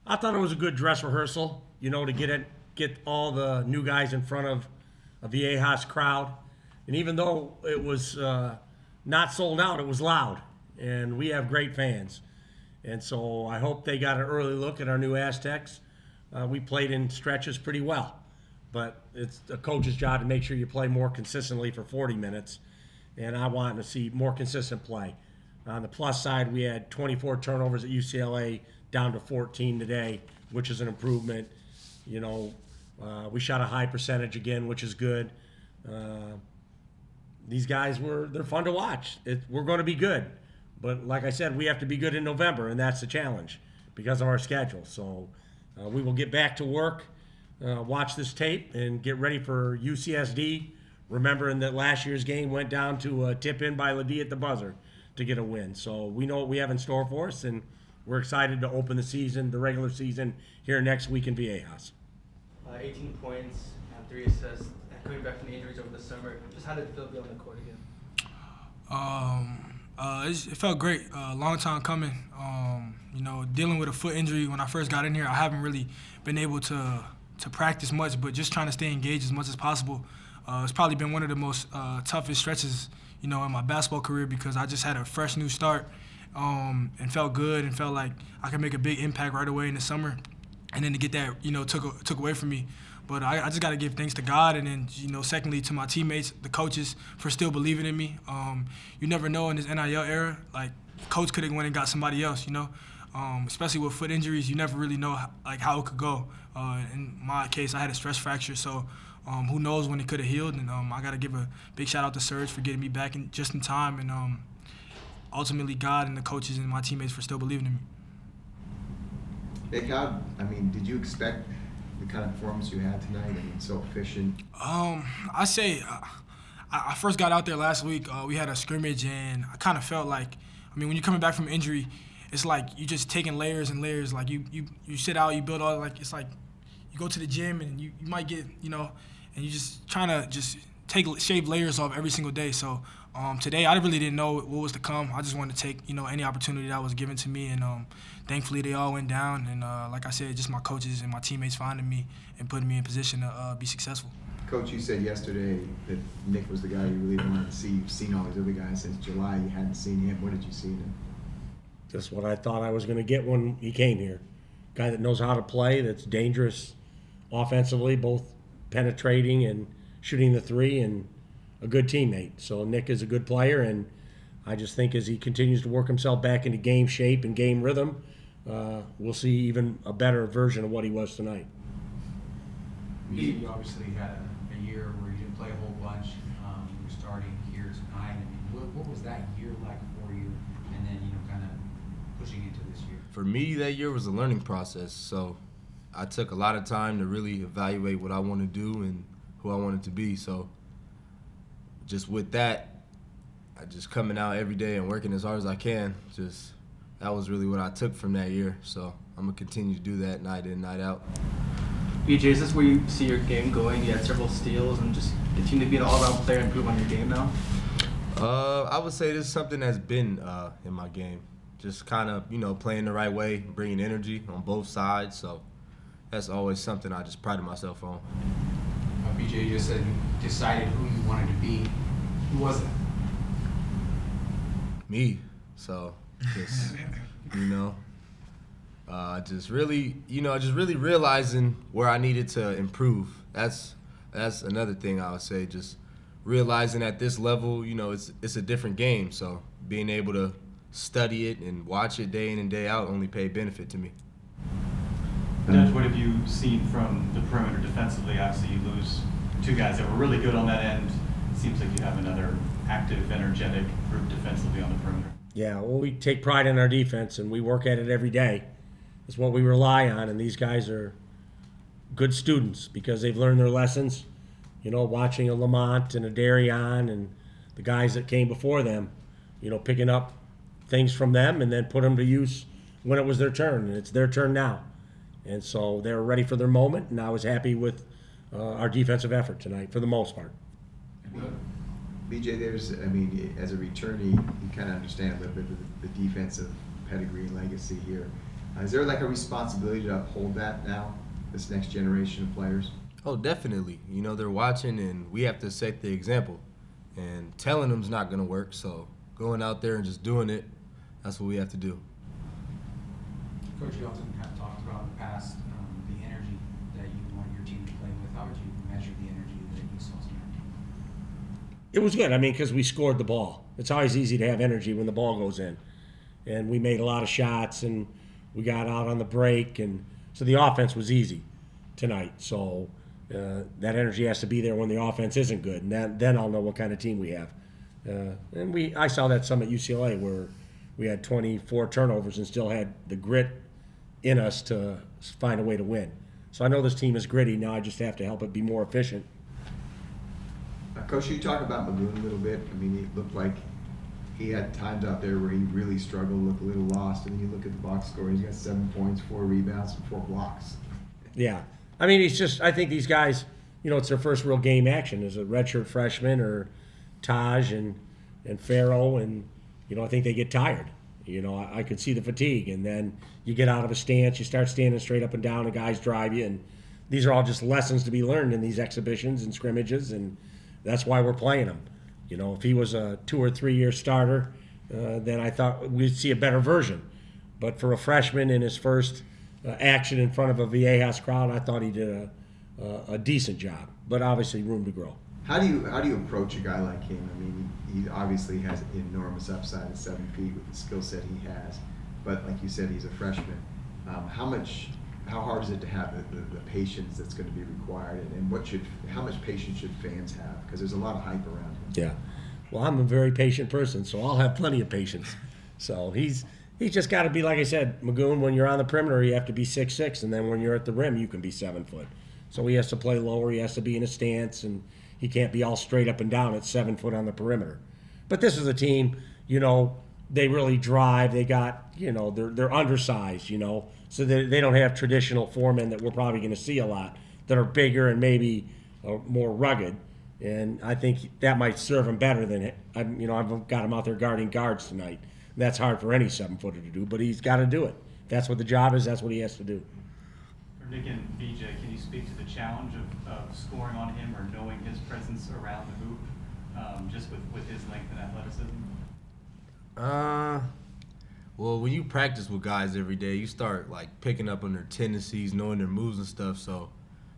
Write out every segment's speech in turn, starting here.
I thought it was a good dress rehearsal, to get all the new guys in front of a Viejas crowd. And even though it was not sold out, it was loud. And we have great fans. And so I hope they got an early look at our new Aztecs. We played in stretches pretty well. But it's a coach's job to make sure you play more consistently for 40 minutes. And I want to see more consistent play. On the plus side, we had 24 turnovers at UCLA, down to 14 today, which is an improvement. We shot a high percentage again, which is good. These guys they're fun to watch. We're going to be good. But like I said, we have to be good in November, and that's the challenge because of our schedule. So we will get back to work, watch this tape, and get ready for UCSD, remembering that last year's game went down to a tip-in by Ledee at the buzzer to get a win. So we know what we have in store for us, and we're excited to open the regular season here next week in Viejas. 18 points and 3 assists. And coming back from the injuries over the summer, just how did it feel to be on the court again? It felt great. Long time coming. Dealing with a foot injury when I first got in here, I haven't really been able to practice much, but just trying to stay engaged as much as possible. It's probably been one of the most toughest stretches, in my basketball career because I just had a fresh new start and felt good and felt like I could make a big impact right away in the summer. And then to get that, took away from me. But I just got to give thanks to God and then, secondly, to my teammates, the coaches, for still believing in me. You never know in this NIL era, like, coach could have went and got somebody else, especially with foot injuries, you never really know, how it could go. In my case, I had a stress fracture, so who knows when it could have healed. And I got to give a big shout-out to Serge for getting me back just in time, and ultimately God and the coaches and my teammates for still believing in me. Nick, did you expect the kind of performance you had tonight? So efficient. I say I first got out there last week. We had a scrimmage, and I kind of felt like, when you're coming back from injury, it's like you just taking layers and layers. Like you sit out, you build all, it's like you go to the gym and you might get, and you just trying to just shave layers off every single day. So today I really didn't know what was to come. I just wanted to take, any opportunity that was given to me, and thankfully they all went down. And like I said, just my coaches and my teammates finding me and putting me in position to be successful. Coach, you said yesterday that Nick was the guy you really wanted to see. You've seen all these other guys since July. You hadn't seen him. What did you see in him? Just what I thought I was going to get when he came here. Guy that knows how to play, that's dangerous offensively, both penetrating and shooting the three, and a good teammate. So Nick is a good player, and I just think as he continues to work himself back into game shape and game rhythm, we'll see even a better version of what he was tonight. You obviously had a year where you didn't play a whole bunch. You're starting here tonight. What was that year like for you? And then, kind of pushing into this year. For me, that year was a learning process. So I took a lot of time to really evaluate what I want to do and who I wanted to be. So just with that, I just coming out every day and working as hard as I can. That was really what I took from that year. So I'm going to continue to do that night in, night out. BJ, is this where you see your game going? You had several steals and just continue to be an all-around player and improve on your game now? I would say this is something that's been in my game. Just kind of, playing the right way, bringing energy on both sides. So that's always something I just prided myself on. BJ, you just said you decided who you wanted to be. Who was it? Me. So just, just really realizing where I needed to improve. That's another thing I would say. Just realizing at this level, it's a different game. So being able to study it and watch it day in and day out only paid benefit to me. Judge, what have you seen from the perimeter defensively? Obviously, you lose two guys that were really good on that end. It seems like you have another active, energetic group defensively on the perimeter. Yeah, well, we take pride in our defense, and we work at it every day. It's what we rely on, and these guys are good students because they've learned their lessons. Watching a Lamont and a Darion and the guys that came before them, picking up things from them and then put them to use when it was their turn, and it's their turn now. And so they were ready for their moment, and I was happy with our defensive effort tonight for the most part. BJ, as a returnee, you kind of understand a little bit of the defensive pedigree and legacy here. Is there like a responsibility to uphold that now, this next generation of players? Oh, definitely. You know, they're watching, and we have to set the example. And telling them's not going to work, so going out there and just doing it, that's what we have to do. Coach, you also kind of talked about in the past the energy that you want your team to play with. How would you measure the energy that you saw tonight? It was good. I mean, because we scored the ball. It's always easy to have energy when the ball goes in. And we made a lot of shots, and we got out on the break, and so the offense was easy tonight. So that energy has to be there when the offense isn't good, and then I'll know what kind of team we have. And I saw that some at UCLA where we had 24 turnovers and still had the grit in us to find a way to win. So I know this team is gritty. Now I just have to help it be more efficient. Coach, you talk about Magoon a little bit. I mean, it looked like he had times out there where he really struggled, looked a little lost, and then you look at the box score, he's got 7 points, 4 rebounds, and 4 blocks. Yeah. I mean, I think these guys, it's their first real game action as a redshirt freshman or Taj and Farrow, and, I think they get tired. I could see the fatigue, and then you get out of a stance, you start standing straight up and down, and guys drive you, and these are all just lessons to be learned in these exhibitions and scrimmages, and that's why we're playing them. If he was a 2 or 3 year starter, then I thought we'd see a better version. But for a freshman in his first action in front of a Viejas crowd, I thought he did a decent job. But obviously, room to grow. How do you approach a guy like him? I mean, he obviously has enormous upside at 7 feet with the skill set he has. But like you said, he's a freshman. How hard is it to have the patience that's going to be required, and how much patience should fans have? Because there's a lot of hype around him. Yeah. Well, I'm a very patient person, so I'll have plenty of patience. So he's just got to be, like I said, Magoon, when you're on the perimeter, you have to be 6'6", and then when you're at the rim, you can be 7 foot. So he has to play lower, he has to be in a stance, and he can't be all straight up and down at 7 foot on the perimeter. But this is a team, they really drive. They got, they're undersized, so they don't have traditional foremen that we're probably going to see a lot that are bigger and maybe more rugged. And I think that might serve him better than I've got him out there guarding guards tonight. That's hard for any 7-footer to do, but he's got to do it. If that's what the job is, that's what he has to do. For Nick and BJ, can you speak to the challenge of scoring on him or knowing his presence around the hoop, just with his length and athleticism? Well, when you practice with guys every day, you start picking up on their tendencies, knowing their moves and stuff. So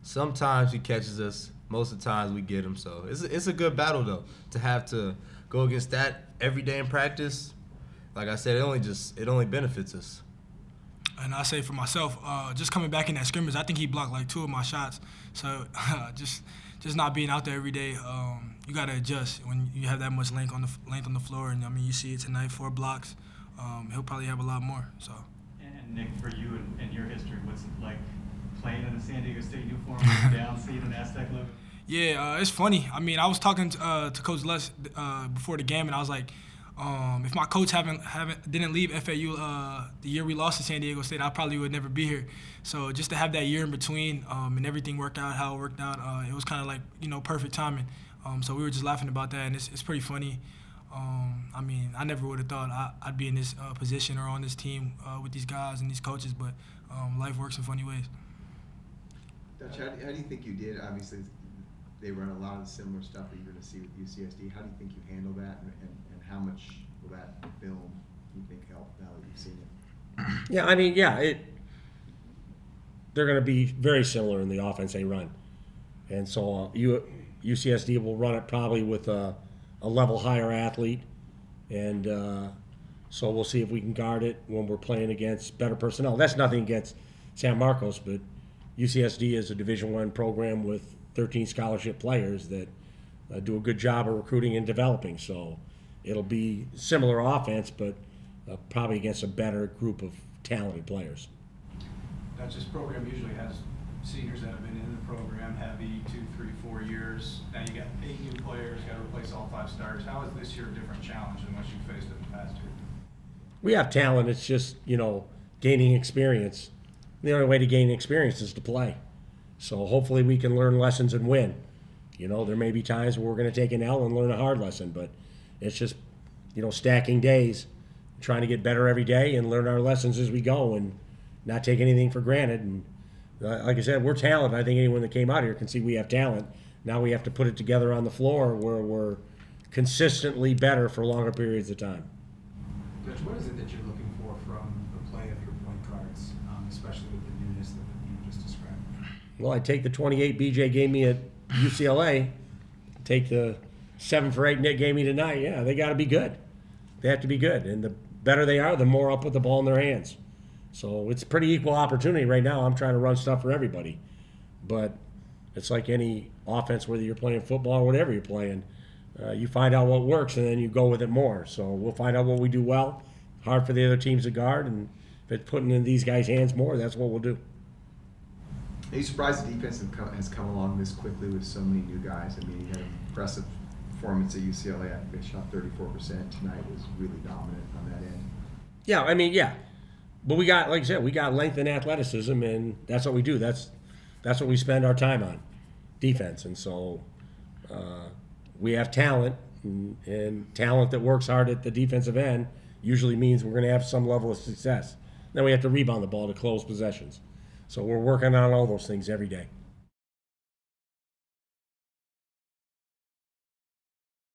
sometimes he catches us. Most of the times we get him. So it's a good battle though to have to go against that every day in practice. Like I said, it only benefits us. And I say for myself, just coming back in that scrimmage, I think he blocked 2 of my shots. So just not being out there every day, you got to adjust when you have that much length on the floor. And I mean, you see it tonight, 4 blocks. He'll probably have a lot more. So. And Nick, for you and your history, what's it like playing in the San Diego State uniform, down, seeing an Aztec logo? Yeah, it's funny. I mean, I was talking to Coach Les before the game, and I was like, if my coach didn't leave FAU the year we lost to San Diego State, I probably would never be here. So just to have that year in between and everything work out how it worked out, it was kind of perfect timing. So we were just laughing about that, and it's pretty funny. I mean, I never would have thought I'd be in this position or on this team with these guys and these coaches, but life works in funny ways. Dutch, how do you think you did? Obviously, they run a lot of the similar stuff that you're going to see with UCSD. How do you think you handle that, and how much will that film you think help now that you've seen it? Yeah, I mean, they're going to be very similar in the offense they run. And so UCSD will run it probably with a level higher athlete. And so we'll see if we can guard it when we're playing against better personnel. That's nothing against San Marcos, but UCSD is a Division I program with 13 scholarship players that do a good job of recruiting and developing. So it'll be similar offense, but probably against a better group of talented players. This program usually has seniors that have been in the program heavy 2, 3, 4 years. Now you got 8 new players, got to replace all 5 starters. How is this year a different challenge than what you faced in the past year? We have talent. It's just, gaining experience. The only way to gain experience is to play. So hopefully we can learn lessons and win. There may be times where we're going to take an L and learn a hard lesson, but it's just, stacking days, trying to get better every day and learn our lessons as we go. And not take anything for granted. And like I said, we're talented. I think anyone that came out here can see we have talent. Now we have to put it together on the floor where we're consistently better for longer periods of time. Coach, what is it that you're looking for from the play of your point guards, especially with the newness that you just described? Well, I take the 28 BJ gave me at UCLA, take the 7 for 8 Nick gave me tonight. Yeah, they got to be good. They have to be good. And the better they are, the more I'll put the ball in their hands. So it's pretty equal opportunity right now. I'm trying to run stuff for everybody. But it's like any offense, whether you're playing football or whatever you're playing. You find out what works, and then you go with it more. So we'll find out what we do well. Hard for the other teams to guard, and if it's putting in these guys' hands more, that's what we'll do. Are you surprised the defense has come along this quickly with so many new guys? I mean, you had an impressive performance at UCLA. I think they shot 34% tonight. Was really dominant on that end. Yeah, I mean, yeah. But we got, like I said, we got length and athleticism, and that's what we do. That's what we spend our time on, defense. And so we have talent, and talent that works hard at the defensive end usually means we're going to have some level of success. Then we have to rebound the ball to close possessions. So we're working on all those things every day.